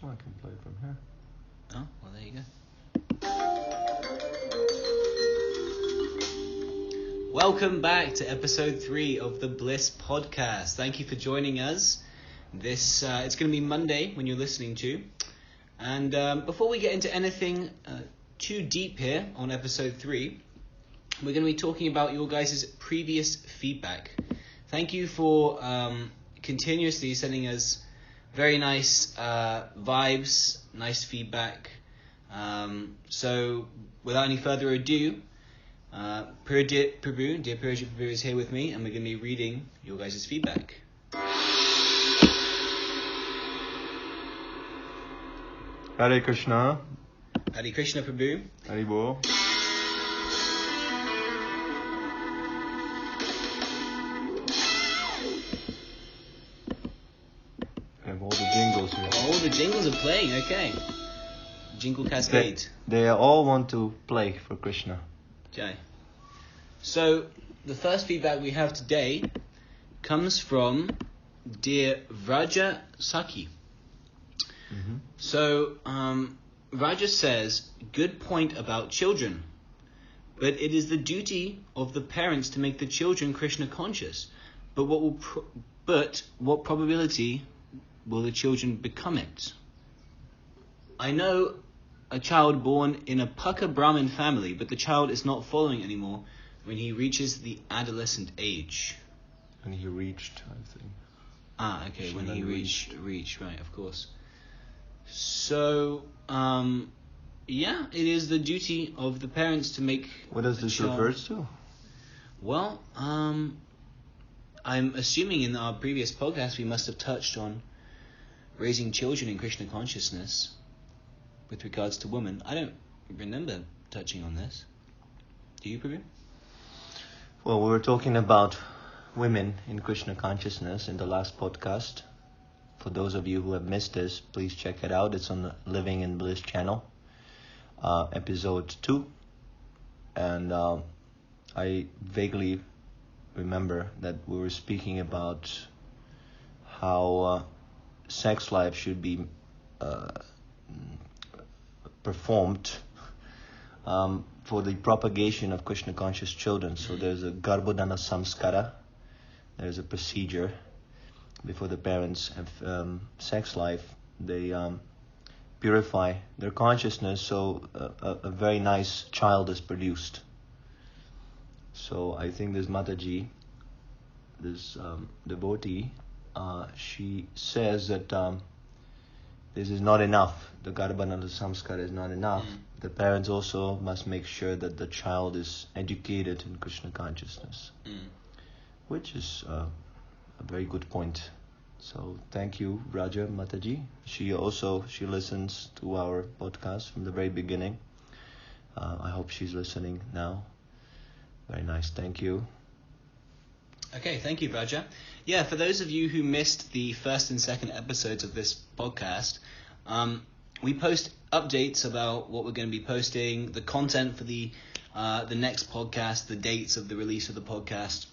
Well, I can play it from here. Oh, well, there you go. Welcome back to episode 3 of the Bliss podcast. Thank you for joining us. It's going to be Monday when you're listening to. And before we get into anything too deep here on episode 3, we're going to be talking about your guys' previous feedback. Thank you for continuously sending us very nice vibes, nice feedback. So without any further ado, dear Prabhu is here with me, and we're going to be reading your guys' feedback. Hare Krishna. Hare Krishna, Prabhu. Hare Bol. I have all the jingles here. All the jingles are playing, okay. Jingle cascade. They all want to play for Krishna. Okay. So, the first feedback we have today comes from dear Vraja Saki. Mm-hmm. So, Vraja says, good point about children. But it is the duty of the parents to make the children Krishna conscious. But what probability will the children become it? I know a child born in a Pukka Brahmin family, but the child is not following anymore when he reaches the adolescent age. And he reached, I think. Ah, okay, when he reached, right, of course. So, yeah, it is the duty of the parents to make... What does this refer to? Well, I'm assuming in our previous podcast we must have touched on raising children in Krishna consciousness with regards to women. I don't remember touching on this. Do you, Prabhu? Well, we were talking about women in Krishna consciousness in the last podcast. For those of you who have missed this, please check it out. It's on the Living in Bliss channel, episode 2. And I vaguely remember that we were speaking about how sex life should be performed for the propagation of Krishna conscious children. So there's a Garbhodana Samskara. There's a procedure before the parents have sex life. They purify their consciousness so a very nice child is produced. So I think this Mataji, this devotee, she says that this is not enough. The Garbhodana Samskara is not enough. The parents also must make sure that the child is educated in Krishna consciousness, which is a very good point. So thank you, Raja Mataji. She listens to our podcast from the very beginning. I hope she's listening now. Very nice. Thank you. Okay, thank you, Raja. Yeah, for those of you who missed the first and second episodes of this podcast, we post updates about what we're going to be posting, the content for the next podcast, the dates of the release of the podcast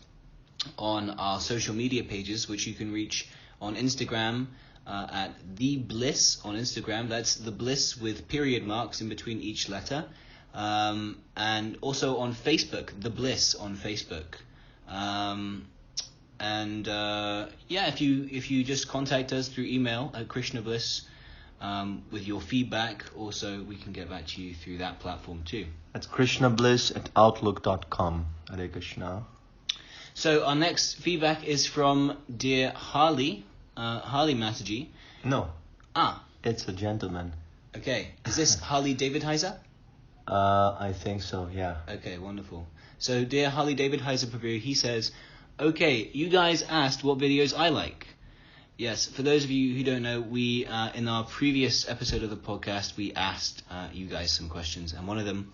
on our social media pages, which you can reach on Instagram at The Bliss on Instagram. That's The Bliss with period marks in between each letter. And also on Facebook, The Bliss on Facebook. If you just contact us through email at Krishna Bliss with your feedback, also we can get back to you through that platform too. That's krishnabliss@outlook.com. Hare Krishna. So our next feedback is from dear Harley Mataji. No. Ah. It's a gentleman. Okay. Is this Harley David Heiser? I think so, yeah. Okay, wonderful. So dear Harley David Heiser Prabhu, he says, okay, you guys asked what videos I like. Yes, for those of you who don't know, we in our previous episode of the podcast, we asked you guys some questions, and one of them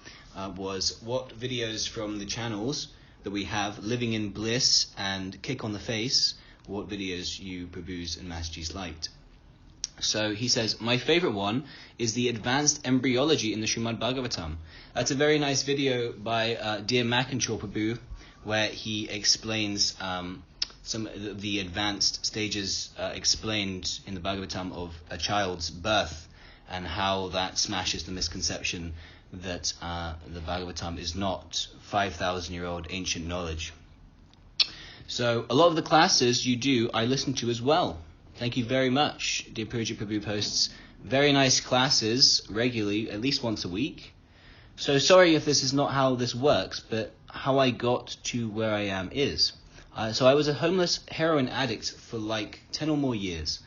was what videos from the channels that we have, Living in Bliss and Kick on the Face, what videos you Prabhus and Masjis liked. So he says, my favorite one is the advanced embryology in the Srimad Bhagavatam. That's a very nice video by dear Macinchaw Prabhu, where he explains some of the advanced stages explained in the Bhagavatam of a child's birth. and how that smashes the misconception that the Bhagavatam is not 5,000-year-old ancient knowledge. So a lot of the classes you do, I listen to as well. Thank you very much. Dear Pujya Prabhu posts very nice classes regularly, at least once a week. So sorry if this is not how this works, but how I got to where I am is. So I was a homeless heroin addict for like 10 or more years.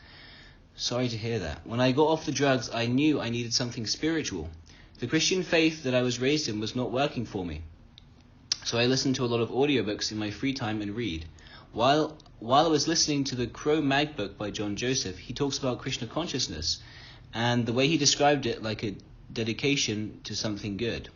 Sorry to hear that. When I got off the drugs, I knew I needed something spiritual. The Christian faith that I was raised in was not working for me. So I listened to a lot of audiobooks in my free time and read. While I was listening to the Crow Mag book by John Joseph, he talks about Krishna consciousness, and the way he described it like a dedication to something good.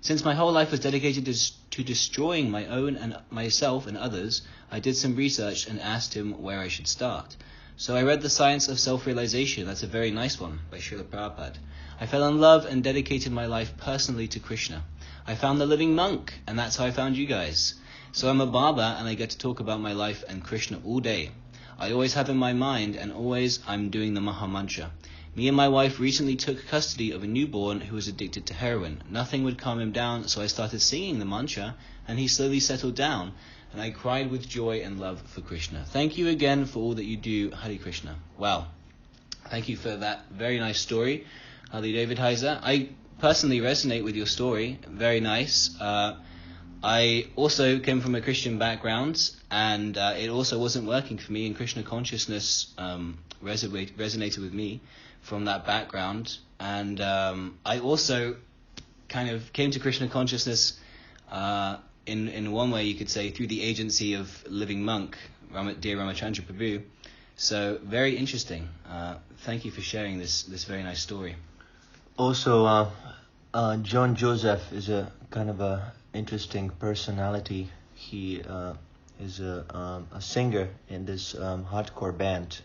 Since my whole life was dedicated to destroying my own and myself and others, I did some research and asked him where I should start. So I read The Science of Self-Realization, that's a very nice one, by Srila Prabhupada. I fell in love and dedicated my life personally to Krishna. I found the living monk, and that's how I found you guys. So I'm a Baba, and I get to talk about my life and Krishna all day. I always have in my mind, and always I'm doing the Maha Mantra. Me and my wife recently took custody of a newborn who was addicted to heroin. Nothing would calm him down, so I started singing the mantra, and he slowly settled down, and I cried with joy and love for Krishna. Thank you again for all that you do, Hare Krishna. Wow. Thank you for that very nice story, Hali David Heiser. I personally resonate with your story. Very nice. I also came from a Christian background, and it also wasn't working for me, and Krishna consciousness resonated with me from that background. And I also kind of came to Krishna consciousness in one way, you could say, through the agency of living monk, dear Ramachandra Prabhu. So very interesting. Thank you for sharing this very nice story. Also, John Joseph is a kind of a interesting personality. He is a singer in this hardcore band,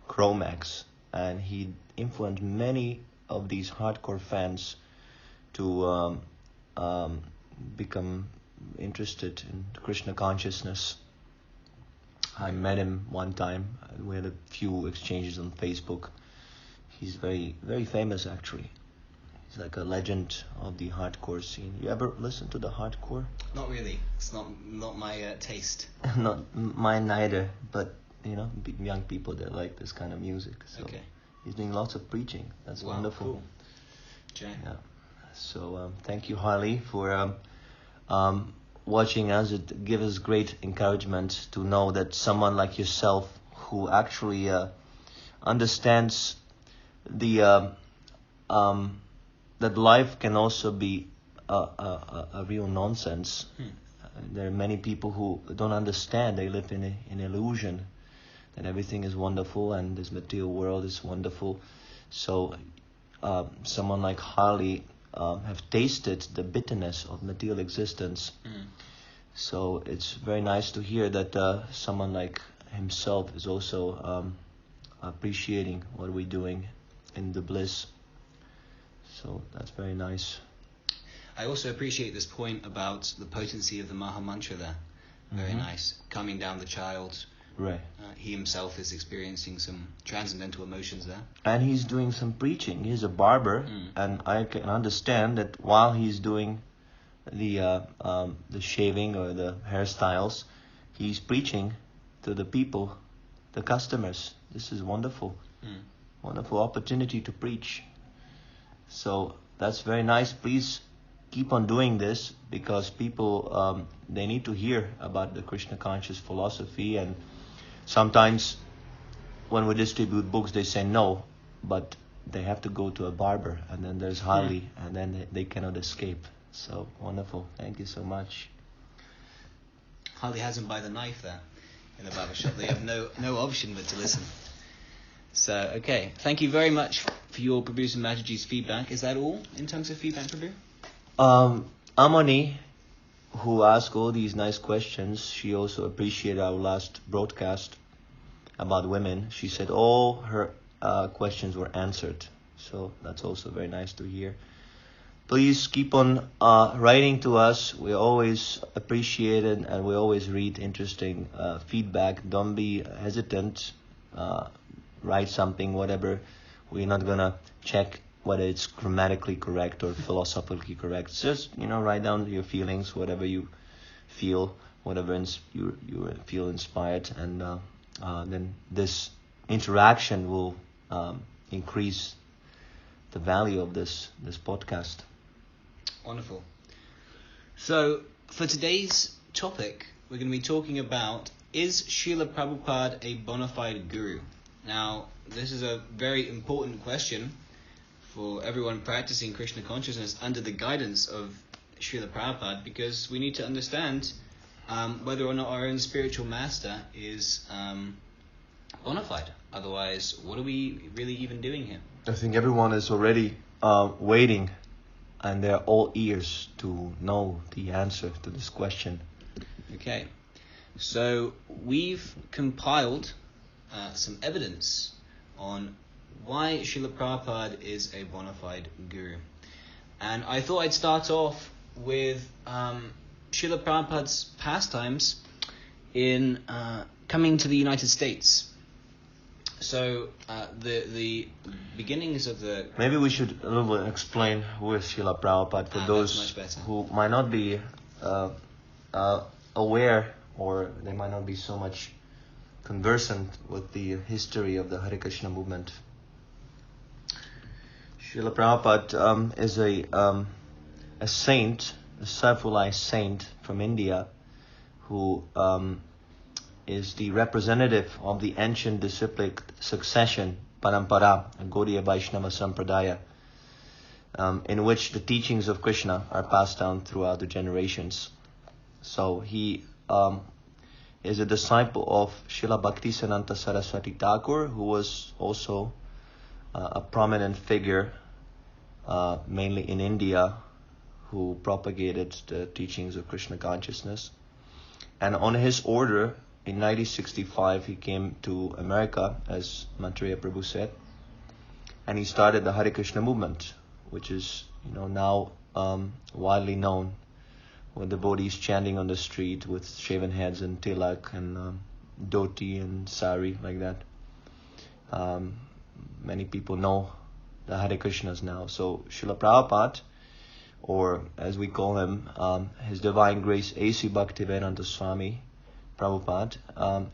Chromax, and he influenced many of these hardcore fans to become interested in Krishna consciousness. I met him one time. We had a few exchanges on Facebook. He's very, very famous, actually. He's like a legend of the hardcore scene. You ever listen to the hardcore? Not really. It's not my taste. Not mine neither. But young people that like this kind of music. So okay. He's doing lots of preaching. That's wonderful. Cool. Jay. Yeah. So thank you, Harley, for watching us. It gives us great encouragement to know that someone like yourself, who actually understands the that life can also be a real nonsense. There are many people who don't understand. They live in an illusion that everything is wonderful and this material world is wonderful. So someone like Harley have tasted the bitterness of material existence. So it's very nice to hear that someone like himself is also appreciating what we're doing in the bliss. So that's very nice. I also appreciate this point about the potency of the Maha Mantra there. Very nice. Calming down the child. Right. He himself is experiencing some transcendental emotions there. And he's doing some preaching. He's a barber, and I can understand that while he's doing the shaving or the hairstyles, he's preaching to the people, the customers. This is wonderful. Wonderful opportunity to preach. So that's very nice. Please keep on doing this, because people they need to hear about the Krishna conscious philosophy. And sometimes when we distribute books, they say no, but they have to go to a barber, and then there's Harley, and then they cannot escape. So wonderful. Thank you so much. Harley has him by the knife there in the barber shop. They have no option but to listen. So, okay. Thank you very much for your Prabhu's and Mataji's feedback. Is that all in terms of feedback, Prabhu? Amani, who asked all these nice questions, she also appreciated our last broadcast about women. She said all her questions were answered. So that's also very nice to hear. Please keep on writing to us. We always appreciate it, and we always read interesting feedback. Don't be hesitant. Write something, whatever We're not gonna check whether it's grammatically correct or philosophically correct. It's just, write down your feelings, whatever you feel, whatever you feel inspired, and then this interaction will increase the value of this podcast. Wonderful. So for today's topic, we're going to be talking about, is Srila Prabhupada a bona fide guru? Now, this is a very important question for everyone practicing Krishna consciousness under the guidance of Srila Prabhupada, because we need to understand whether or not our own spiritual master is bona fide. Otherwise, what are we really even doing here? I think everyone is already waiting, and they're all ears to know the answer to this question. Okay, so we've compiled some evidence on why Srila Prabhupada is a bona fide guru. And I thought I'd start off with Srila Prabhupada's pastimes in coming to the United States. So the beginnings of the... Maybe we should a little bit explain who is Srila Prabhupada for those who might not be aware, or they might not be so much conversant with the history of the Hare Krishna movement. Srila Prabhupada is a saint, a self-realized saint from India, who is the representative of the ancient disciplic succession, Parampara, Gaudiya Vaishnava Sampradaya, in which the teachings of Krishna are passed down throughout the generations. So he is a disciple of Srila Bhaktivedanta Saraswati Thakur, who was also a prominent figure, mainly in India, who propagated the teachings of Krishna consciousness. And on his order, in 1965, he came to America, as Mantriya Prabhu said, and he started the Hare Krishna movement, which is now widely known, with devotees chanting on the street with shaven heads and tilak and dhoti and sari like that. Many people know the Hare Krishnas now. So Srila Prabhupada, or as we call him, His Divine Grace a.c.bhaktivedanta Swami Prabhupada,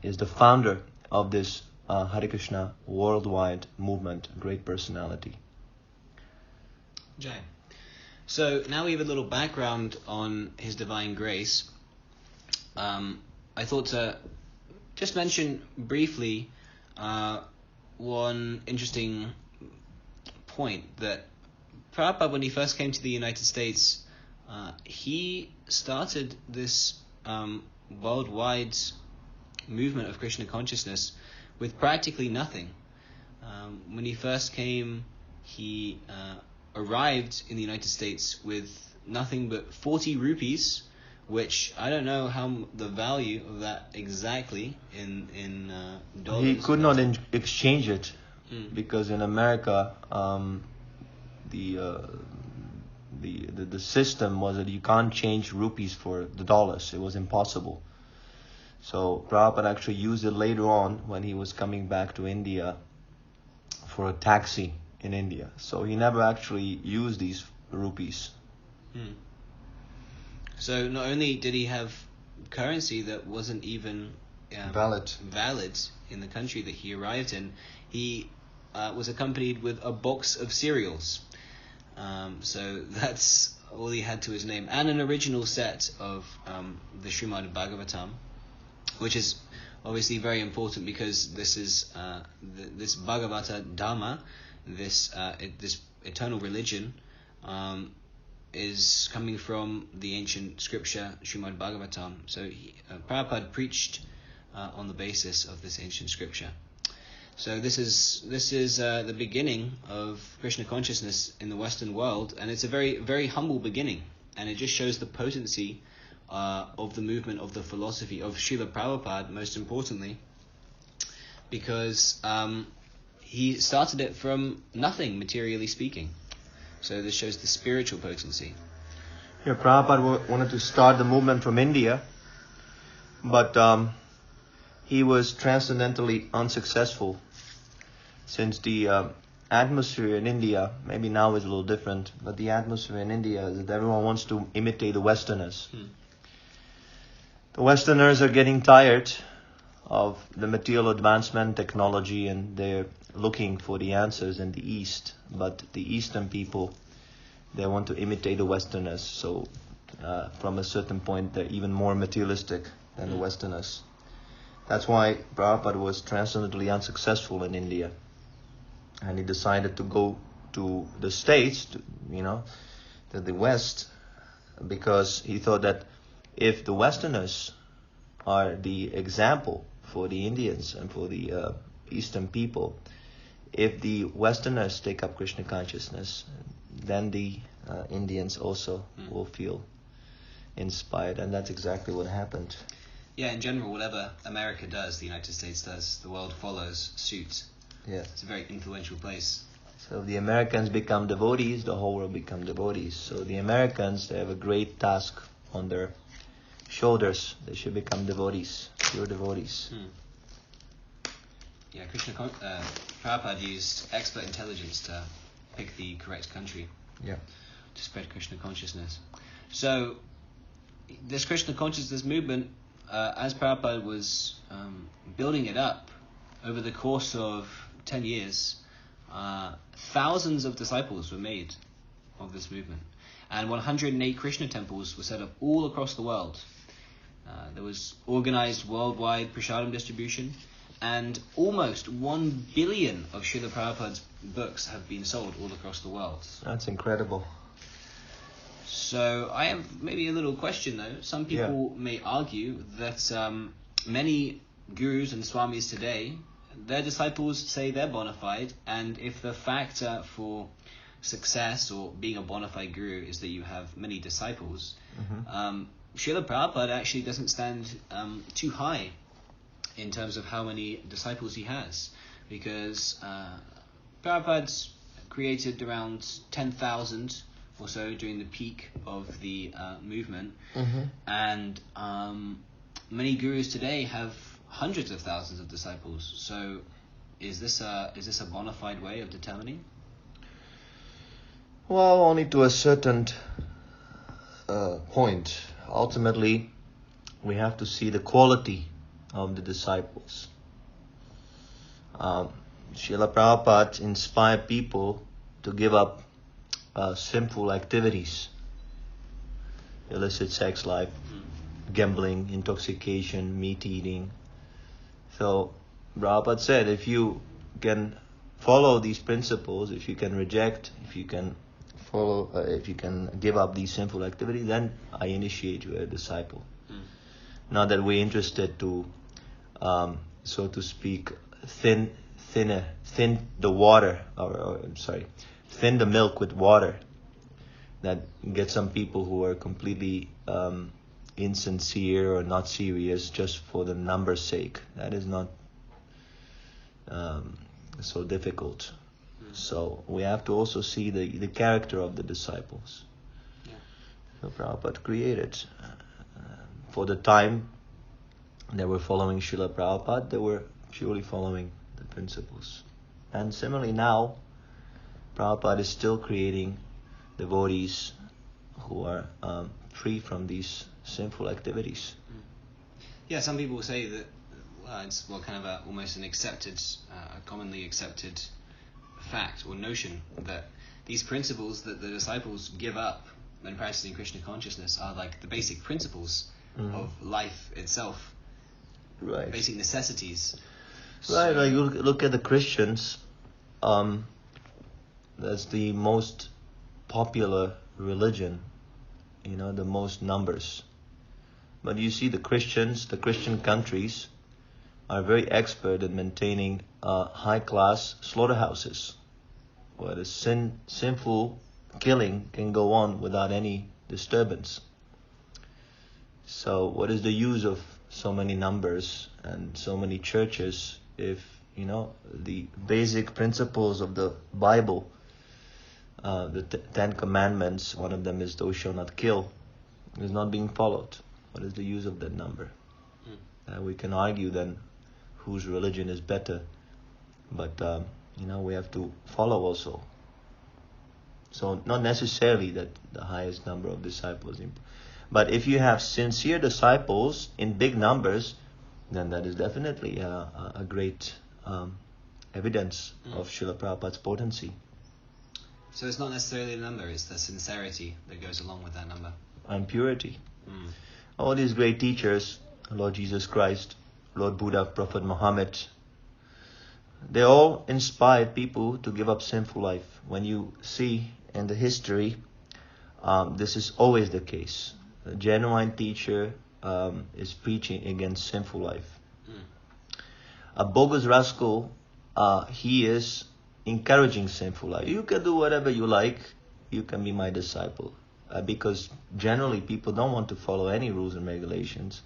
is the founder of this Hare Krishna worldwide movement, great personality. Jai. So now we have a little background on His Divine Grace. I thought to just mention briefly one interesting point, that Prabhupada, when he first came to the United States, he started this worldwide movement of Krishna consciousness with practically nothing. When he first came, he arrived in the United States with nothing but 40 rupees, which I don't know how the value of that exactly in dollars. He could not exchange it because in America the system was that you can't change rupees for the dollars. It was impossible. So Prabhupada actually used it later on when he was coming back to India for a taxi in India. So he never actually used these rupees. So not only did he have currency that wasn't even valid in the country that he arrived in, he was accompanied with a box of cereals. So that's all he had to his name, and an original set of the Srimad Bhagavatam, which is obviously very important because this is this Bhagavata Dhamma, this eternal religion, is coming from the ancient scripture Srimad Bhagavatam. So Prabhupada preached on the basis of this ancient scripture. So this is the beginning of Krishna consciousness in the Western world, and it's a very, very humble beginning, and it just shows the potency of the movement, of the philosophy of Srila Prabhupada, most importantly, because he started it from nothing, materially speaking. So this shows the spiritual potency. Yeah, Prabhupada wanted to start the movement from India, but he was transcendentally unsuccessful, since the atmosphere in India, maybe now is a little different, but the atmosphere in India is that everyone wants to imitate the Westerners. The Westerners are getting tired of the material advancement, technology, and they're looking for the answers in the East. But the Eastern people, they want to imitate the Westerners. So from a certain point, they're even more materialistic than the Westerners. That's why Prabhupada was transcendently unsuccessful in India. And he decided to go to the States, to the West, because he thought that if the Westerners are the example for the Indians and for the Eastern people, if the Westerners take up Krishna consciousness, then the Indians also will feel inspired, and that's exactly what happened. Yeah, in general, whatever America does, the United States does, the world follows suit. Yeah. It's a very influential place. So if the Americans become devotees, the whole world become devotees. So the Americans, they have a great task on their shoulders. They should become devotees, pure devotees. Yeah, Prabhupada used expert intelligence to pick the correct country. Yeah. To spread Krishna consciousness. So, this Krishna consciousness movement, as Prabhupada was building it up over the course of 10 years, thousands of disciples were made of this movement. And 108 Krishna temples were set up all across the world. There was organized worldwide prasadam distribution, and almost 1 billion of Srila Prabhupada's books have been sold all across the world. That's incredible. So I have maybe a little question though. Some people may argue that many gurus and swamis today, their disciples say they're bona fide, and if the factor for success or being a bona fide guru is that you have many disciples, Srila Prabhupada actually doesn't stand too high in terms of how many disciples he has, because Prabhupada's created around 10,000 or so during the peak of the movement, and many gurus today have hundreds of thousands of disciples. So is this a bona fide way of determining? Well, only to a certain point. Ultimately, we have to see the quality of the disciples. Srila Prabhupada inspired people to give up sinful activities, illicit sex life, gambling, intoxication, meat eating. So Prabhupada said, if you can follow these principles, if you can reject, if you can follow, if you can give up these sinful activities, then I initiate you as a disciple. Not that we're interested to, so to speak, thin the water, thin the milk with water. That gets some people who are completely insincere or not serious just for the numbers' sake. That is not so difficult. So we have to also see the character of the disciples. So Prabhupada created. For the time they were following Srila Prabhupada, they were purely following the principles. And similarly now, Prabhupada is still creating devotees who are free from these sinful activities. Yeah, some people say that it's kind of almost an accepted, commonly accepted fact or notion that these principles that the disciples give up when practicing Krishna consciousness are like the basic principles of life itself, right? Basic necessities. Right. Like look at the Christians. That's the most popular religion, the most numbers. But you see the Christians, the Christian countries are very expert in maintaining high-class slaughterhouses, where the sinful killing can go on without any disturbance. So what is the use of so many numbers and so many churches if, the basic principles of the Bible, the Ten Commandments, one of them is thou shalt not kill, is not being followed? What is the use of that number? We can argue then whose religion is better, but we have to follow also. So not necessarily that the highest number of disciples, but if you have sincere disciples in big numbers, then that is definitely a great evidence of Srila Prabhupada's potency. So it's not necessarily the number, it's the sincerity that goes along with that number. And purity. All these great teachers, Lord Jesus Christ, Lord Buddha, Prophet Muhammad, they all inspired people to give up sinful life. When you see in the history, this is always the case. A genuine teacher is preaching against sinful life. A bogus rascal, he is encouraging sinful life. You can do whatever you like, you can be my disciple. Because generally people don't want to follow any rules and regulations.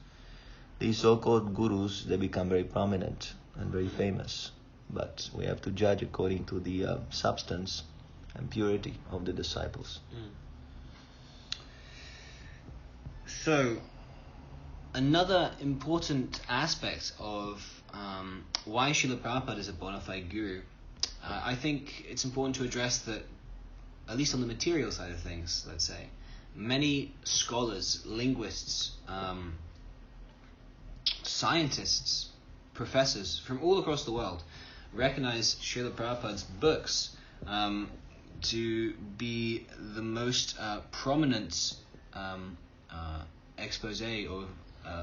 These so-called gurus, they become very prominent and very famous. But we have to judge according to the substance and purity of the disciples. So, another important aspect of why Srila Prabhupada is a bona fide guru, I think it's important to address that, at least on the material side of things, let's say, many scholars, linguists, scientists, professors from all across the world recognize Srila Prabhupada's books to be the most prominent expose of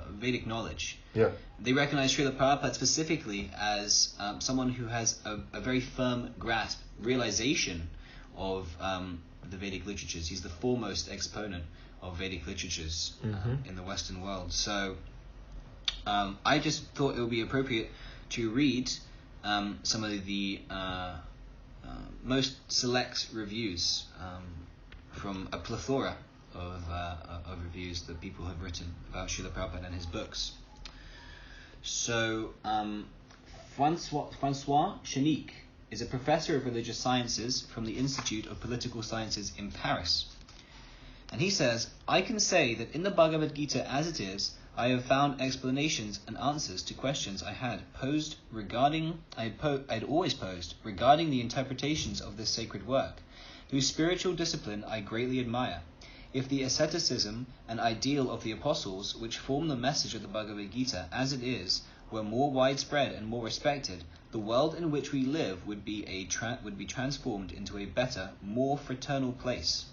Vedic knowledge. Yeah. They recognize Srila Prabhupada specifically as someone who has a very firm grasp, realization of the Vedic literatures. He's the foremost exponent of Vedic literatures in the Western world. So I just thought it would be appropriate to read some of the most select reviews from a plethora of reviews that people have written about Srila Prabhupada and his books. So, FrancoisShaniek is a professor of religious sciences from the Institute of Political Sciences in Paris. And he says, I can say that in the Bhagavat Gita as it is, I have found explanations and answers to questions I had always posed regarding the interpretations of this sacred work, whose spiritual discipline I greatly admire. If the asceticism and ideal of the apostles, which form the message of the Bhagavad Gita as it is, were more widespread and more respected, the world in which we live would be transformed into a better, more fraternal place.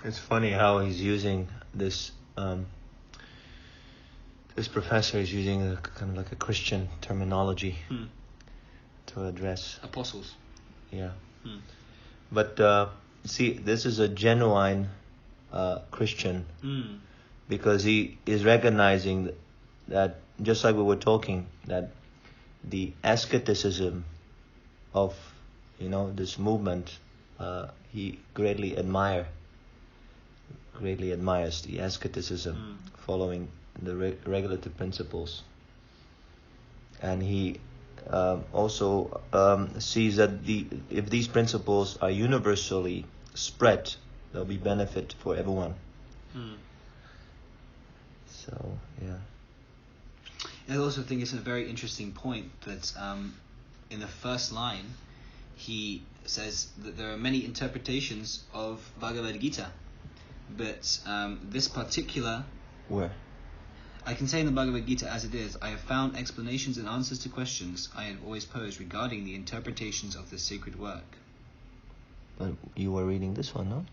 It's funny how he's using this. This professor is using a kind of like a Christian terminology to address apostles. Yeah. But see, this is a genuine Christian because he is recognizing that, just like we were talking, that the asceticism of this movement, he greatly admires the asceticism following the regulative principles, and he also sees that if these principles are universally spread, there'll be benefit for everyone. So yeah. I also think it's a very interesting point that in the first line he says that there are many interpretations of Bhagavad Gita, but this particular... Where? I can say in the Bhagavad Gita as it is, I have found explanations and answers to questions I had always posed regarding the interpretations of this sacred work. But you were reading this one, no?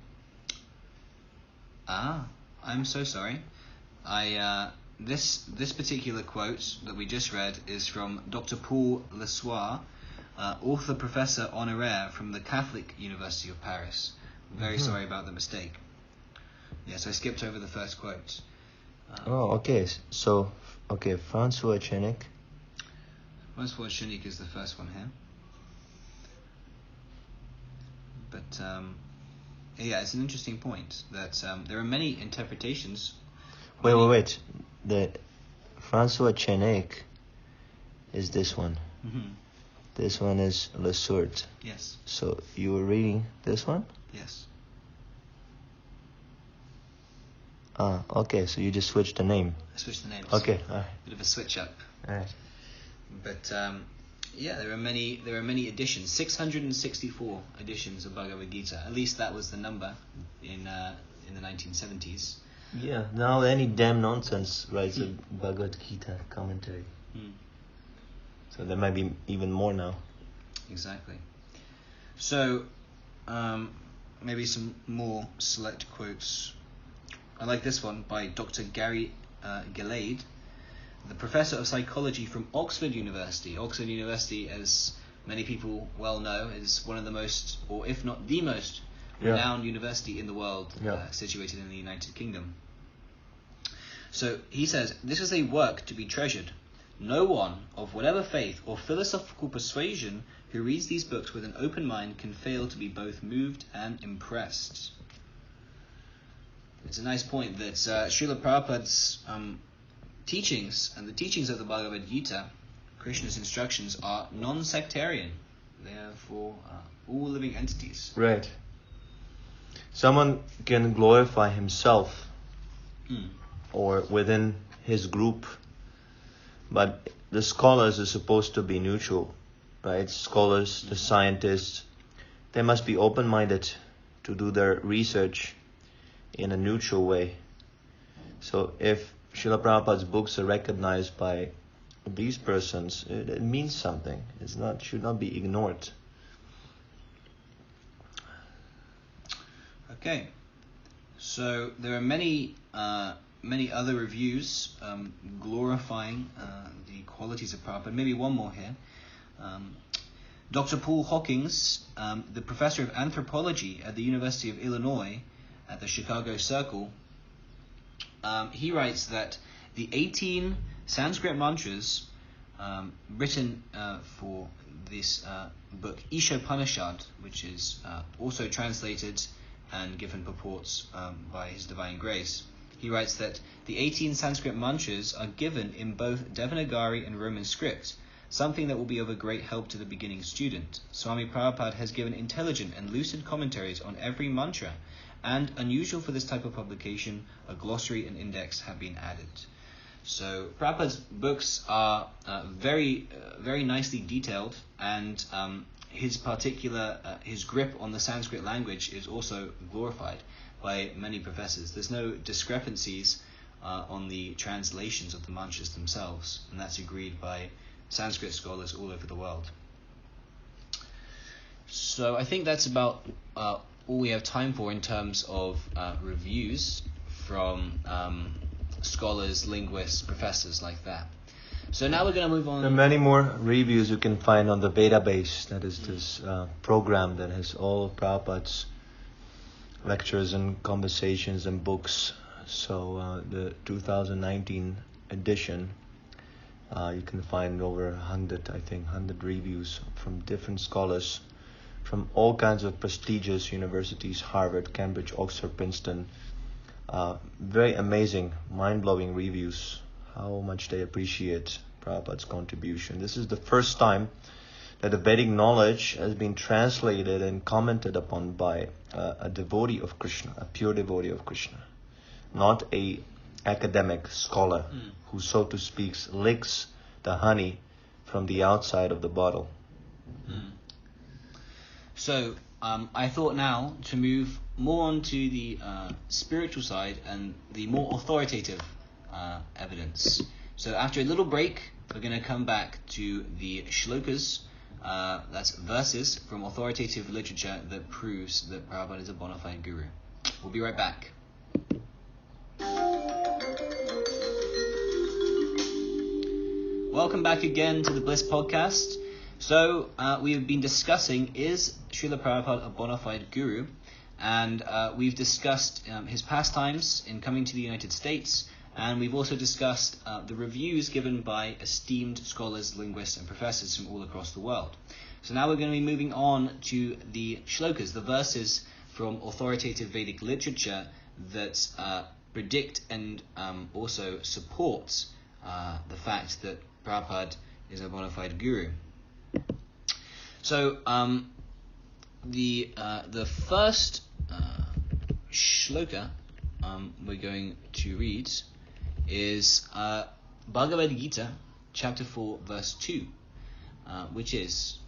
I'm so sorry. This particular quote that we just read is from Dr. Paul Lesoir, author professor honoraire from the Catholic University of Paris. Very sorry about the mistake. Yes, I skipped over the first quote. Okay. So, FrancoisShaniek. FrancoisShaniek is the first one here. But, it's an interesting point that there are many interpretations. Wait. The FrancoisShaniek is this one. This one is Lesoir. Yes. So, you were reading this one? Yes. Okay, so you just switched the name. I switched the names. Okay, alright. Bit of a switch up. Alright. But Yeah, there are many editions. 664 editions of Bhagavad Gita. At least that was the number in the 1970s. Yeah, now any damn nonsense writes a Bhagavad Gita commentary. So there might be even more now. Exactly. So, maybe some more select quotes. I like this one by Dr. Gary Gillade, the professor of psychology from Oxford University. Oxford University, as many people well know, is one of the most, or if not the most, renowned university in the world, situated in the United Kingdom. So he says, "This is a work to be treasured. No one of whatever faith or philosophical persuasion who reads these books with an open mind can fail to be both moved and impressed." It's a nice point that Srila Prabhupada's teachings and the teachings of the Bhagavad Gita, Krishna's instructions, are non-sectarian. They are for all living entities. Right. Someone can glorify himself or within his group, but the scholars are supposed to be neutral, right? Scholars, the scientists, they must be open-minded to do their research in a neutral way. So if Srila Prabhupada's books are recognized by these persons, it means something. Should not be ignored. Okay, so there are many other reviews glorifying the qualities of Prabhupada. Maybe one more here. Dr. Paul Hawkins, the professor of anthropology at the University of Illinois at the Chicago Circle, he writes that the 18 Sanskrit mantras written for this book, Ishopanishad, which is also translated and given purports by His Divine Grace. He writes that the 18 Sanskrit mantras are given in both Devanagari and Roman script, something that will be of a great help to the beginning student. Swami Prabhupada has given intelligent and lucid commentaries on every mantra, and unusual for this type of publication, a glossary and index have been added. So Prabhupada's books are very nicely detailed, and his grip on the Sanskrit language is also glorified by many professors. There's no discrepancies on the translations of the mantras themselves, and that's agreed by Sanskrit scholars all over the world. So I think that's about all we have time for in terms of reviews from scholars, linguists, professors like that. So now we're going to move on. There are many more reviews you can find on the Vedabase. That is this program that has all Prabhupada's lectures and conversations and books. So the 2019 edition, you can find over 100 reviews from different scholars from all kinds of prestigious universities, Harvard, Cambridge, Oxford, Princeton. Very amazing, mind-blowing reviews, how much they appreciate Prabhupada's contribution. This is the first time that the Vedic knowledge has been translated and commented upon by a devotee of Krishna, a pure devotee of Krishna, not a academic scholar who, so to speak, licks the honey from the outside of the bottle. So I thought now to move more on to the spiritual side and the more authoritative evidence. So after a little break, we're going to come back to the shlokas, that's verses from authoritative literature that proves that Prabhupada is a bona fide guru. We'll be right back. Welcome back again to the Bliss Podcast. So we've been discussing, is Srila Prabhupada a bona fide guru? And we've discussed his pastimes in coming to the United States, and we've also discussed the reviews given by esteemed scholars, linguists, and professors from all across the world. So now we're going to be moving on to the shlokas, the verses from authoritative Vedic literature that predict and also support the fact that Prabhupada is a bona fide guru. So the first shloka we're going to read is Bhagavad Gita, chapter 4, verse 2. which is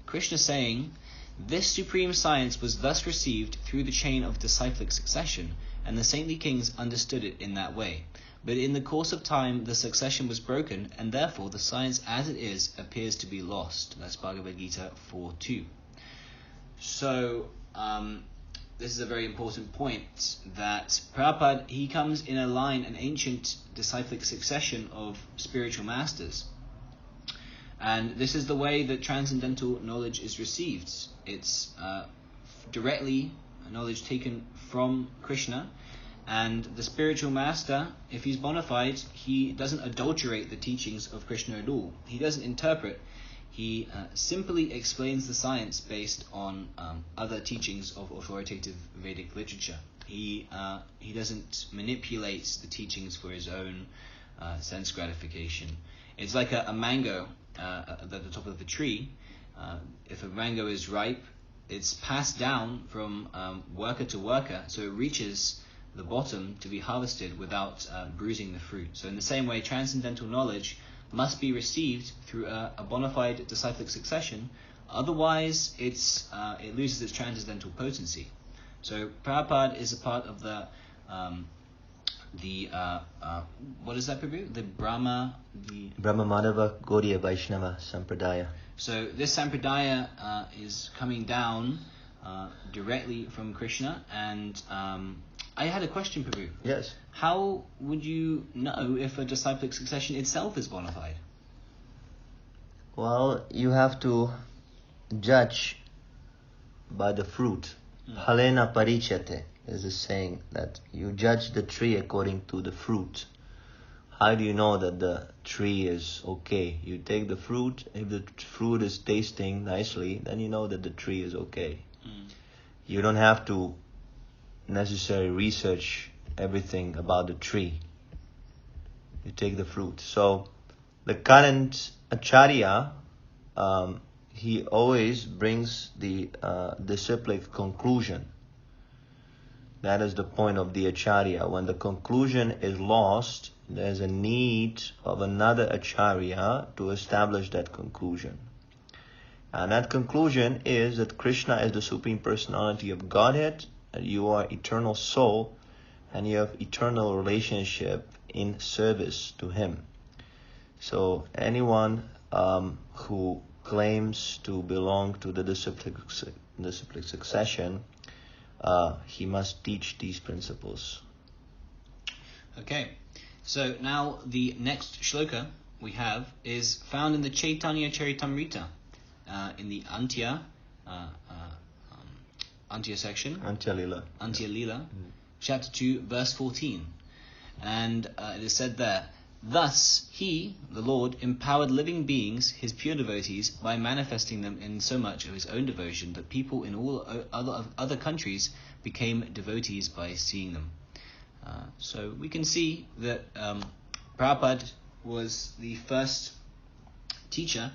Krishna saying, "This supreme science was thus received through the chain of disciplic succession, and the saintly kings understood it in that way. But in the course of time, the succession was broken, and therefore the science as it is appears to be lost." That's Bhagavad Gita 4.2. So, this is a very important point, that Prabhupada, he comes in a line, an ancient disciplic succession of spiritual masters. And this is the way that transcendental knowledge is received. It's directly knowledge taken from Krishna, and the spiritual master, if he's bona fide, he doesn't adulterate the teachings of Krishna at all. He doesn't interpret. He simply explains the science based on other teachings of authoritative Vedic literature. He doesn't manipulate the teachings for his own sense gratification. It's like a mango at the top of the tree. If a mango is ripe, it's passed down from worker to worker, so it reaches the bottom to be harvested without bruising the fruit. So in the same way, transcendental knowledge must be received through a bona fide disciplic succession, otherwise it loses its transcendental potency. So Prabhupada is a part of the what is that, Prabhu? The Brahma Madhava Gaudiya Vaishnava Sampradaya. So this Sampradaya is coming down directly from Krishna, and I had a question, Prabhu. Yes. How would you know if a disciplic succession itself is bona fide? Well, you have to judge by the fruit. Hellena Parrisha is a saying that you judge the tree according to the fruit. How do you know that the tree is okay? You take the fruit. If the fruit is tasting nicely, then you know that the tree is okay. You don't have to necessarily research everything about the tree. You take the fruit. So the current acharya, he always brings the disciplic conclusion. That is the point of the acharya. When the conclusion is lost, there's a need of another acharya to establish that conclusion. And that conclusion is that Krishna is the Supreme Personality of Godhead, that you are eternal soul, and you have eternal relationship in service to Him. So anyone who claims to belong to the disciplic succession, he must teach these principles. Okay, so now the next shloka we have is found in the Chaitanya Charitamrita, in the Antya section. Antya Lila. Antya Lila, chapter 2, verse 14. And it is said there, "Thus he, the Lord, empowered living beings, his pure devotees, by manifesting them in so much of his own devotion that people in all other countries became devotees by seeing them." So we can see that Prabhupada was the first teacher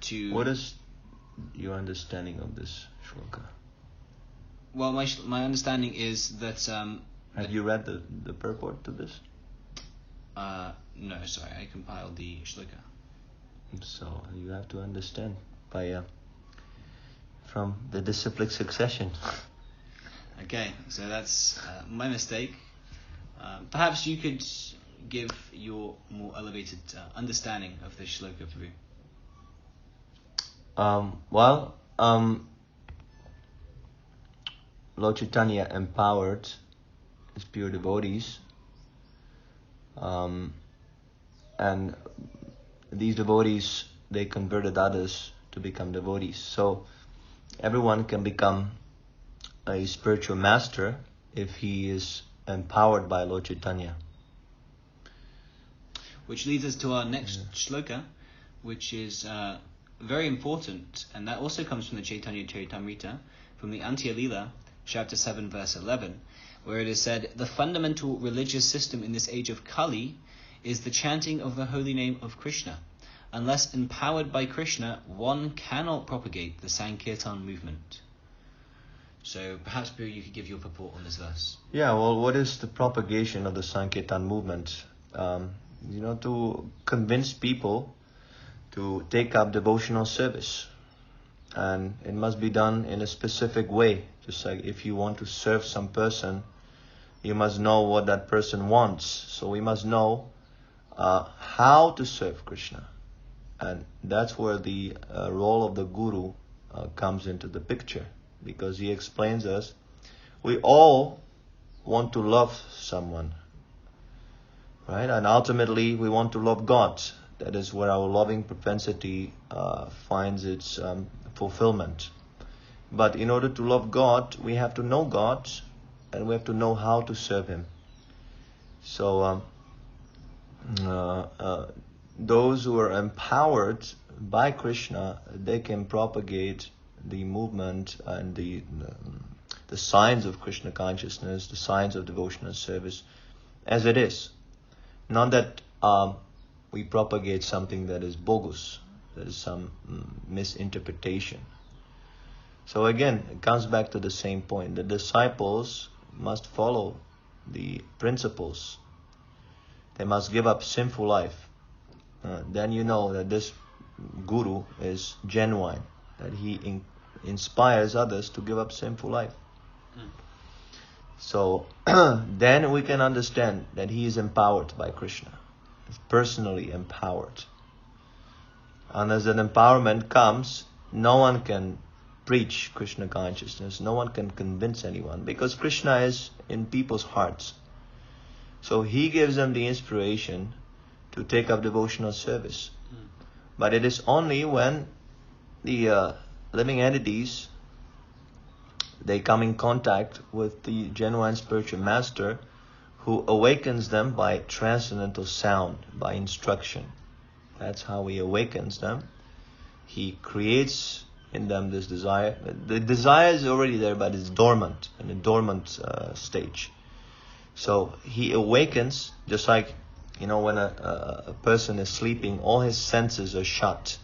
to... What is your understanding of this shloka? Well, my understanding is that... have you read the purport to this? No, sorry, I compiled the shloka. So you have to understand by from the disciplic succession. Okay, so that's my mistake. Perhaps you could give your more elevated understanding of this shloka, Prabhu. Lord Chaitanya empowered his pure devotees, and these devotees, they converted others to become devotees. So everyone can become a spiritual master if he is empowered by Lord Chaitanya. Which leads us to our next shloka, which is very important, and that also comes from the Chaitanya Charitamrita, from the Antya Lila, chapter 7, verse 11, where it is said, "The fundamental religious system in this age of Kali is the chanting of the holy name of Krishna. Unless empowered by Krishna, one cannot propagate the Sankirtan movement." So perhaps, Prabhu, you could give your purport on this verse. Yeah, well, what is the propagation of the Sankirtan movement? To convince people to take up devotional service. And it must be done in a specific way. Just like if you want to serve some person, you must know what that person wants. So we must know how to serve Krishna. And that's where the role of the Guru comes into the picture. Because he explains us, we all want to love someone. Right? And ultimately we want to love God. That is where our loving propensity finds its fulfillment. But in order to love God, we have to know God, and we have to know how to serve Him. So those who are empowered by Krishna, they can propagate the movement and the signs of Krishna consciousness, the signs of devotional service, as it is. Not that we propagate something that is bogus, that is some misinterpretation. So again, it comes back to the same point. The disciples must follow the principles. They must give up sinful life. Then you know that this Guru is genuine, that he inspires others to give up sinful life. So then we can understand that he is empowered by Krishna. He's personally empowered. And as that empowerment comes, no one can preach Krishna consciousness. No one can convince anyone, because Krishna is in people's hearts. So he gives them the inspiration to take up devotional service. But it is only when the living entities, they come in contact with the genuine spiritual master, who awakens them by transcendental sound, by instruction. That's how he awakens them. He creates in them this desire. The desire is already there, but it's dormant, in a dormant stage. So he awakens, just like, when a person is sleeping, all his senses are shut.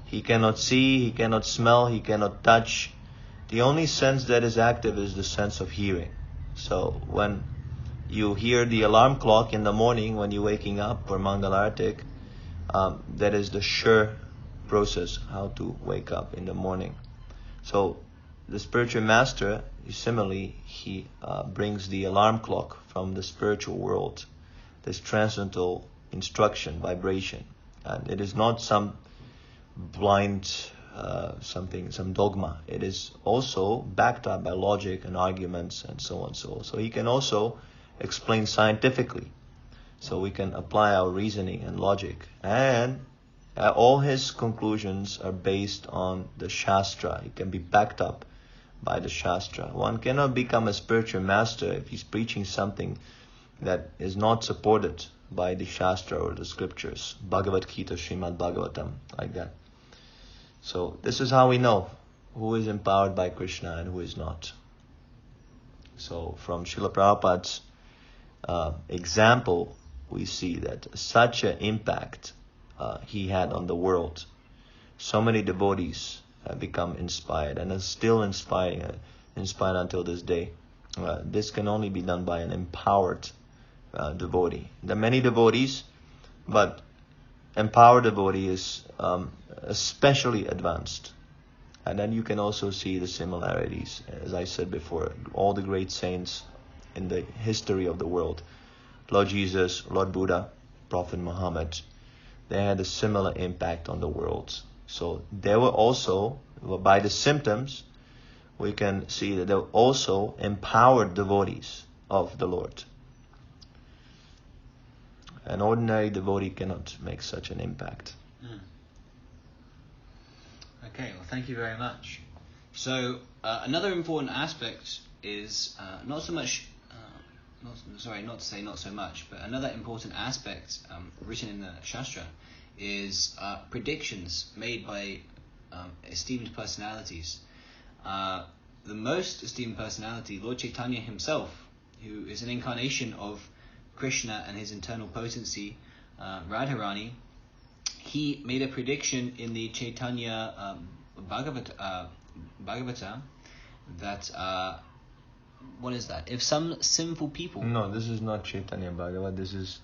He cannot see, he cannot smell, he cannot touch. The only sense that is active is the sense of hearing. So when you hear the alarm clock in the morning when you're waking up for Mangalartik, that is the sure process how to wake up in the morning. So the spiritual master, similarly, he brings the alarm clock from the spiritual world, this transcendental instruction, vibration. And it is not some blind some dogma. It is also backed up by logic and arguments and so on. So he can also explain scientifically. So we can apply our reasoning and logic. And all his conclusions are based on the Shastra. It can be backed up by the Shastra. One cannot become a spiritual master if he's preaching something that is not supported by the Shastra or the scriptures. Bhagavat Gita, Srimad Bhagavatam, like that. So this is how we know who is empowered by Krishna and who is not. So from Srila Prabhupada's example, we see that such an impact he had on the world. So many devotees have become inspired and are still inspired until this day. This can only be done by an empowered devotee. There are many devotees, but empowered devotee is especially advanced. And then you can also see the similarities. As I said before, all the great saints in the history of the world, Lord Jesus, Lord Buddha, Prophet Muhammad, they had a similar impact on the world. So they were also, by the symptoms, we can see that they were also empowered devotees of the Lord. An ordinary devotee cannot make such an impact. Okay, well, thank you very much. So another important aspect is not so much, but another important aspect written in the Shastra is predictions made by esteemed personalities. The most esteemed personality, Lord Chaitanya himself, who is an incarnation of Krishna and his internal potency, Radharani, he made a prediction in the Chaitanya Bhagavata that, what is that? If some sinful people... No, this is not Chaitanya Bhagavat. This is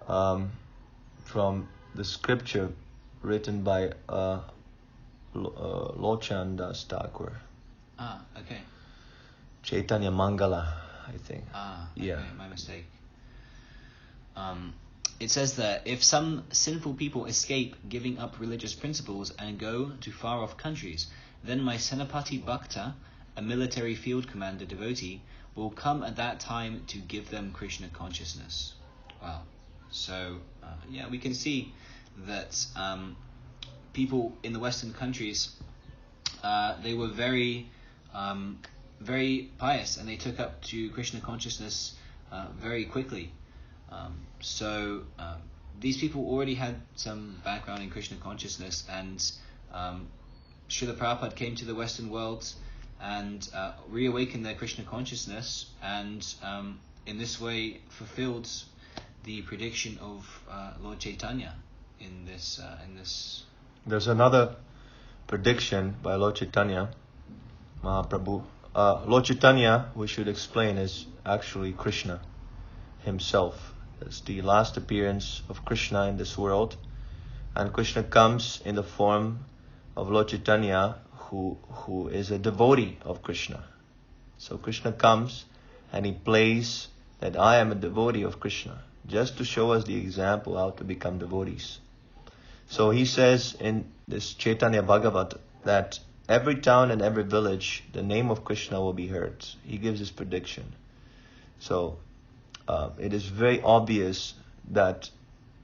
from the scripture written by Lochan Das Thakur. Okay. Chaitanya Mangala, I think. Okay, Yeah. my mistake. It says that if some sinful people escape giving up religious principles and go to far-off countries, then my Senapati Bhakta, a military field commander devotee, will come at that time to give them Krishna consciousness. Wow. So, we can see that people in the Western countries, they were very, very pious, and they took up to Krishna consciousness very quickly. So these people already had some background in Krishna consciousness, and Srila Prabhupada came to the Western world and reawakened their Krishna consciousness, and in this way fulfilled the prediction of Lord Chaitanya in this. There's another prediction by Lord Chaitanya Mahaprabhu. Lord Chaitanya, we should explain, is actually Krishna himself. It's the last appearance of Krishna in this world, and Krishna comes in the form of Lord Chaitanya, who is a devotee of Krishna. So Krishna comes and he plays that I am a devotee of Krishna, just to show us the example how to become devotees. So he says in this Chaitanya Bhagavat that every town and every village, the name of Krishna will be heard. He gives his prediction. So it is very obvious that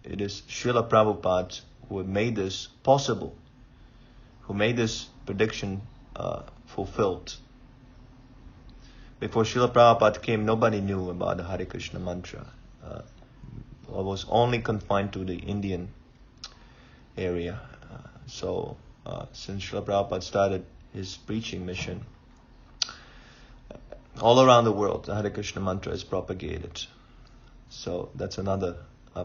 it is Srila Prabhupada who made this possible, who made this prediction fulfilled. Before Srila Prabhupada came, nobody knew about the Hare Krishna mantra. It was only confined to the Indian area. So since Srila Prabhupada started his preaching mission, all around the world, the Hare Krishna mantra is propagated. So that's another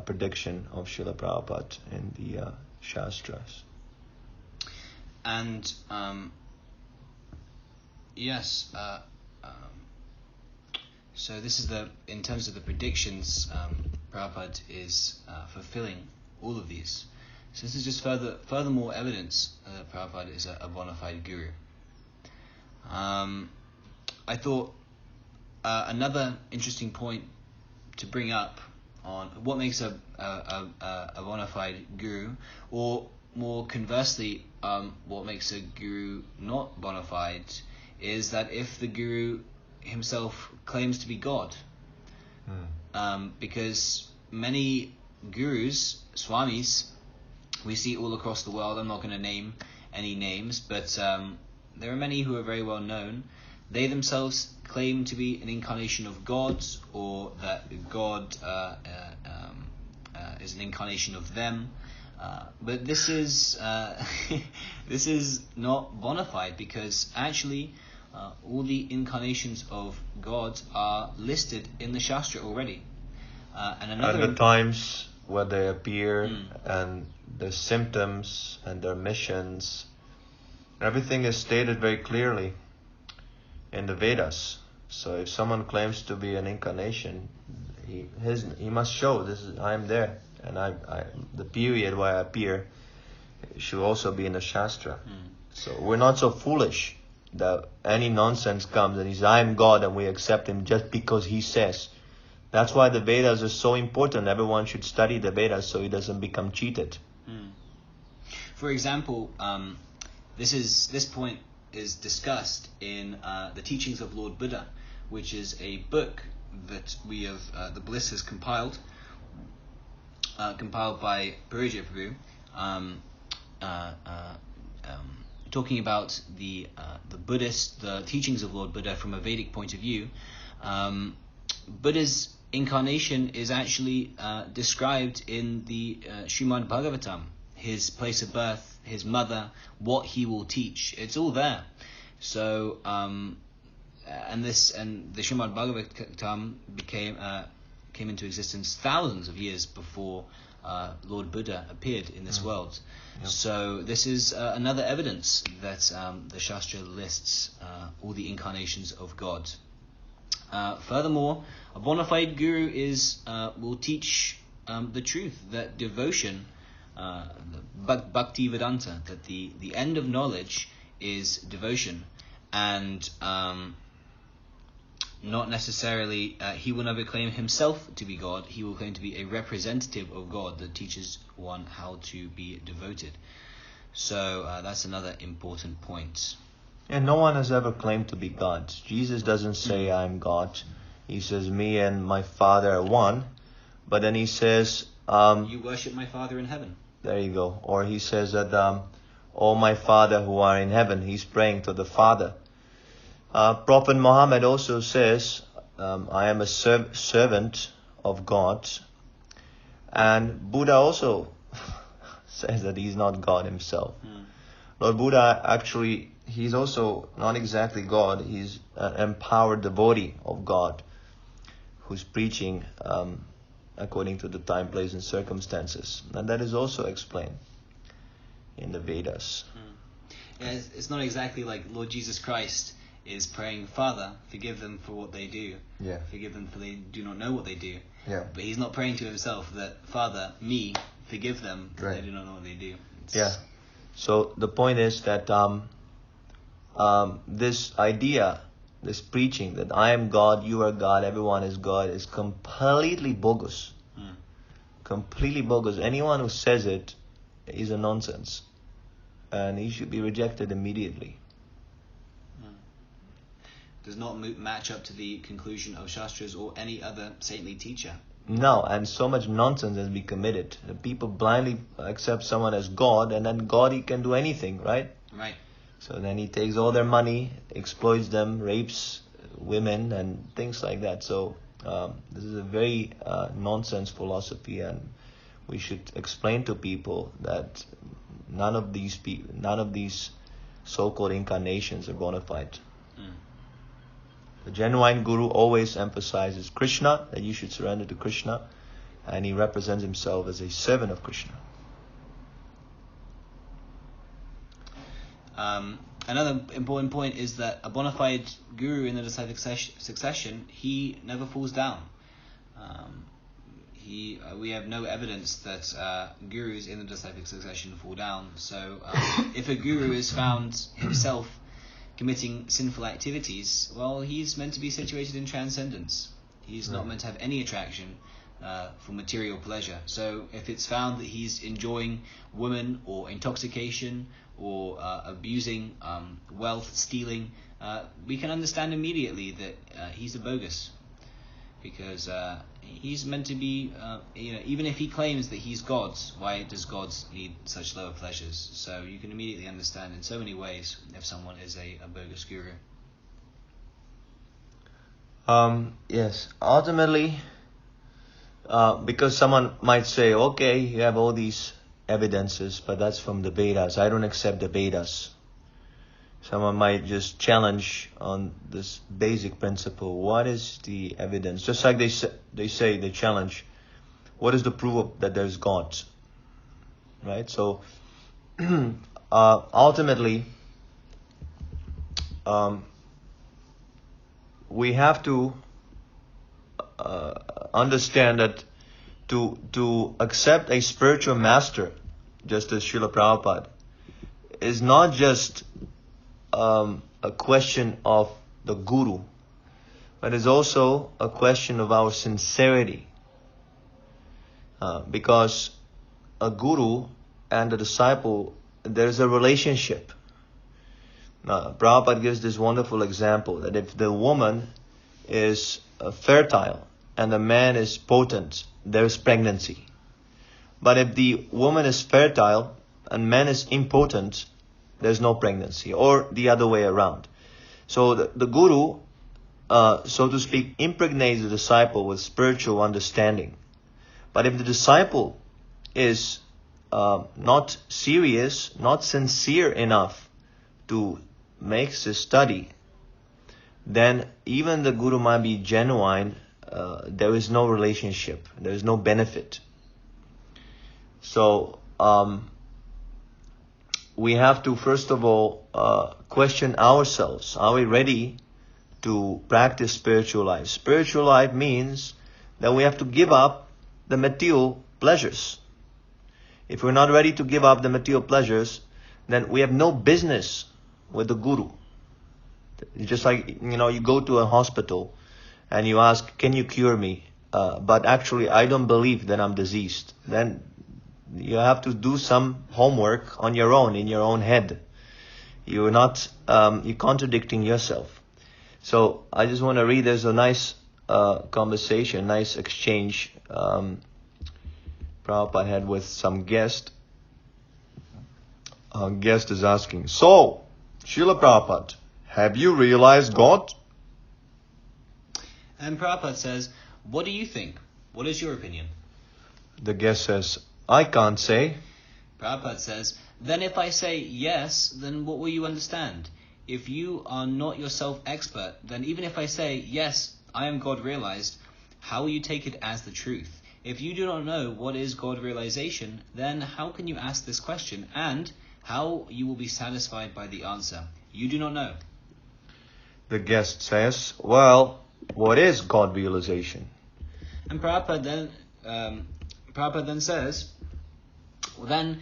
prediction of Srila Prabhupada in the Shastras. And so this is in terms of the predictions, Prabhupada is fulfilling all of these. So this is just furthermore evidence that Prabhupada is a bona fide guru. I thought another interesting point to bring up on what makes a bona fide guru, or more conversely, what makes a guru not bona fide, is that if the guru himself claims to be God. Because many gurus, swamis, we see all across the world. I'm not going to name any names, but there are many who are very well known. They themselves claim to be an incarnation of God, or that God is an incarnation of them. But this is this is not bona fide, because actually all the incarnations of God are listed in the Shastra already. And the times where they appear, and the symptoms and their missions, everything is stated very clearly in the Vedas. So if someone claims to be an incarnation, he must show I am there, and the period where I appear should also be in the Shastra. So we're not so foolish that any nonsense comes and he says, I am God, and we accept him just because he says. That's why the Vedas are so important. Everyone should study the Vedas so he doesn't become cheated. For example, this point is discussed in the Teachings of Lord Buddha, which is a book that we have, the Bliss has compiled by Parija Prabhu, talking about the teachings of Lord Buddha from a Vedic point of view. Buddha's incarnation is actually described in the Srimad Bhagavatam, his place of birth, his mother, what he will teach. It's all there. So, and the Srimad Bhagavatam came into existence thousands of years before Lord Buddha appeared in this world. Yep. So this is another evidence that the Shastra lists all the incarnations of God. Furthermore, a bona fide guru will teach the truth, that devotion Bhaktivedanta, that the end of knowledge is devotion, and not necessarily, he will never claim himself to be God. He will claim to be a representative of God that teaches one how to be devoted. So that's another important point. And no one has ever claimed to be God. Jesus doesn't say, I'm God. He says, me and my Father are one. But then he says... you worship my Father in heaven. There you go. Or he says that, oh my Father who are in heaven. He's praying to the Father. Prophet Muhammad also says, I am a servant of God. And Buddha also says that he's not God himself. Lord Buddha actually, he's also not exactly God. He's an empowered devotee of God who's preaching according to the time, place and circumstances. And that is also explained in the Vedas. Yeah, it's not exactly like Lord Jesus Christ is praying, Father, forgive them for what they do. Yeah. Forgive them for they do not know what they do. Yeah. But he's not praying to himself that, Father, me, forgive them for Right. they do not know what they do. Yeah. So the point is that this idea, this preaching that I am God, you are God, everyone is God, is completely bogus. Completely bogus. Anyone who says it is a nonsense. And he should be rejected immediately. Does not match up to the conclusion of Shastras or any other saintly teacher. No, and so much nonsense has been committed. The people blindly accept someone as God, and then God, he can do anything, right? Right. So then he takes all their money, exploits them, rapes women, and things like that. So this is a very nonsense philosophy, and we should explain to people that none of these so-called incarnations are bona fide. The genuine guru always emphasizes Krishna, that you should surrender to Krishna, and he represents himself as a servant of Krishna. Another important point is that a bona fide guru in the disciplic succession, he never falls down. We have no evidence that gurus in the disciplic succession fall down. So if a guru is found himself committing sinful activities, well, he's meant to be situated in transcendence. He's not meant to have any attraction for material pleasure. So if it's found that he's enjoying women or intoxication or abusing wealth, stealing, we can understand immediately that he's a bogus, because he's meant to be, even if he claims that he's God, why does God need such lower pleasures? So you can immediately understand in so many ways if someone is a bogus guru. Yes, ultimately, because someone might say, okay, you have all these evidences, but that's from the Vedas. I don't accept the Vedas. Someone might just challenge on this basic principle. What is the evidence? Just like they challenge, what is the proof that there's God? Right? So, ultimately, we have to understand that to accept a spiritual master, just as Srila Prabhupada, is not just a question of the guru, but it's also a question of our sincerity. Because a guru and a disciple, there's a relationship. Prabhupada gives this wonderful example that if the woman is fertile and the man is potent, there is pregnancy. But if the woman is fertile and man is impotent, there's no pregnancy, or the other way around. So the guru, so to speak, impregnates the disciple with spiritual understanding. But if the disciple is not serious, not sincere enough to make this study, then even the guru might be genuine, there is no relationship, there is no benefit. So we have to first of all question ourselves. Are we ready to practice spiritual life? Spiritual life means that we have to give up the material pleasures. If we're not ready to give up the material pleasures, then we have no business with the Guru. It's just like, you go to a hospital and you ask, can you cure me? But actually, I don't believe that I'm diseased. Then you have to do some homework on your own, in your own head. You're contradicting yourself. So I just want to read, there's a nice conversation, nice exchange Prabhupada had with some guest. A guest is asking, so, Srila Prabhupada, have you realized God? And Prabhupada says, what do you think? What is your opinion? The guest says, I can't say. Prabhupada says, then if I say yes, then what will you understand? If you are not yourself expert, then even if I say, yes, I am God realized, how will you take it as the truth? If you do not know what is God realization, then how can you ask this question? And how you will be satisfied by the answer? You do not know. The guest says, well, what is God realization? And Prabhupada then says, well,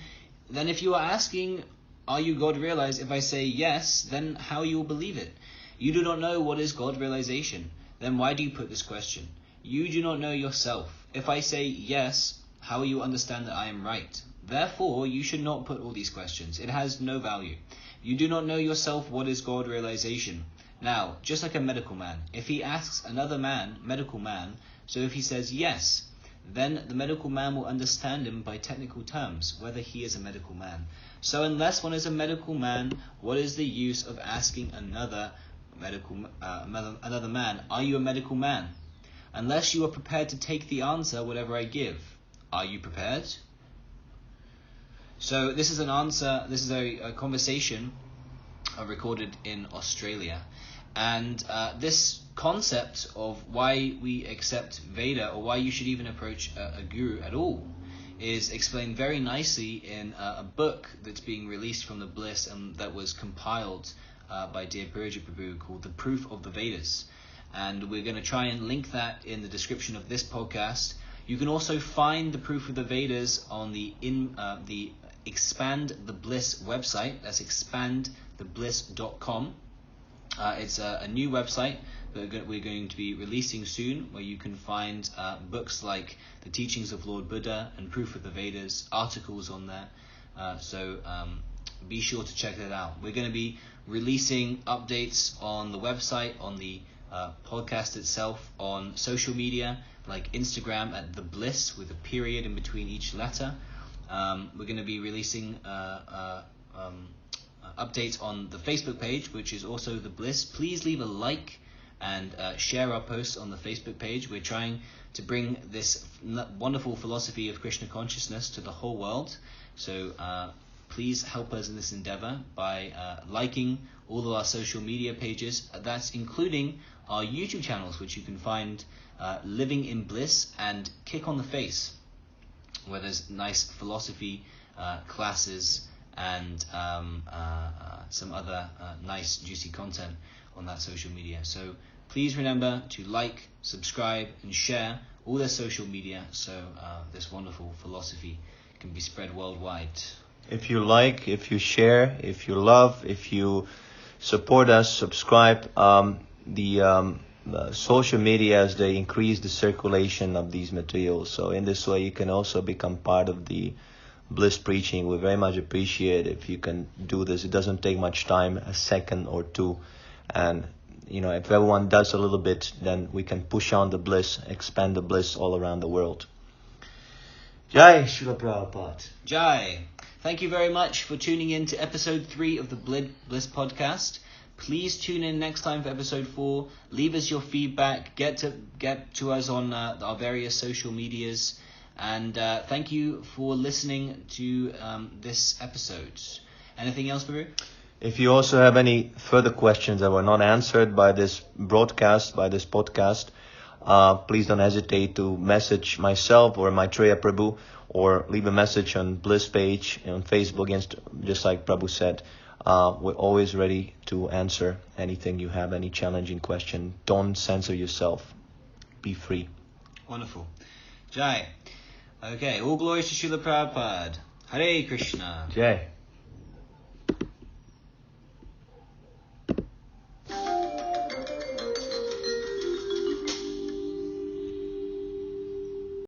then if you are asking, are you God realized? If I say yes, then how you will believe it? You do not know what is God realization. Then why do you put this question? You do not know yourself. If I say yes, how will you understand that I am right? Therefore, you should not put all these questions. It has no value. You do not know yourself what is God realization. Now, just like a medical man, if he asks another medical man, so if he says yes, then the medical man will understand him by technical terms, whether he is a medical man. So unless one is a medical man, what is the use of asking another man, are you a medical man? Unless you are prepared to take the answer, whatever I give. Are you prepared? So this is an answer, this is a conversation recorded in Australia. And this concept of why we accept Veda, or why you should even approach a guru at all, is explained very nicely in a book that's being released from the Bliss and that was compiled by dear Purja Prabhu, called The Proof of the Vedas. And we're going to try and link that in the description of this podcast. You can also find The Proof of the Vedas on the Expand the Bliss website. That's expandthebliss.com. It's a new website that we're going to be releasing soon, where you can find books like The Teachings of Lord Buddha and Proof of the Vedas, articles on there. So be sure to check that out. We're going to be releasing updates on the website, on the podcast itself, on social media like Instagram at The Bliss with a period in between each letter. We're going to be releasing updates on the Facebook page, which is also The Bliss. Please leave a like and share our posts on the Facebook page. We're trying to bring this wonderful philosophy of Krishna consciousness to the whole world. So please help us in this endeavor by liking all of our social media pages. That's including our YouTube channels, which you can find Living in Bliss and Kick on the Face, where there's nice philosophy classes and some other nice juicy content on that social media. So please remember to like, subscribe and share all their social media, so this wonderful philosophy can be spread worldwide. If you like, if you share, if you love, if you support us, subscribe. The social media, as they increase the circulation of these materials. So in this way, you can also become part of the Bliss preaching. We very much appreciate if you can do this. It doesn't take much time, a second or two. And, if everyone does a little bit, then we can push on the Bliss, expand the Bliss all around the world. Jai Srila Prabhupada. Jai. Thank you very much for tuning in to episode 3 of the Bliss podcast. Please tune in next time for episode 4. Leave us your feedback. Get to us on our various social medias. And thank you for listening to this episode. Anything else, Baru? If you also have any further questions that were not answered by this broadcast, by this podcast, please don't hesitate to message myself or Maitreya Prabhu, or leave a message on Bliss page on Facebook, just like Prabhu said. We're always ready to answer anything you have, any challenging question. Don't censor yourself. Be free. Wonderful. Jai. Okay, all glories to Srila Prabhupada. Hare Krishna. Jai.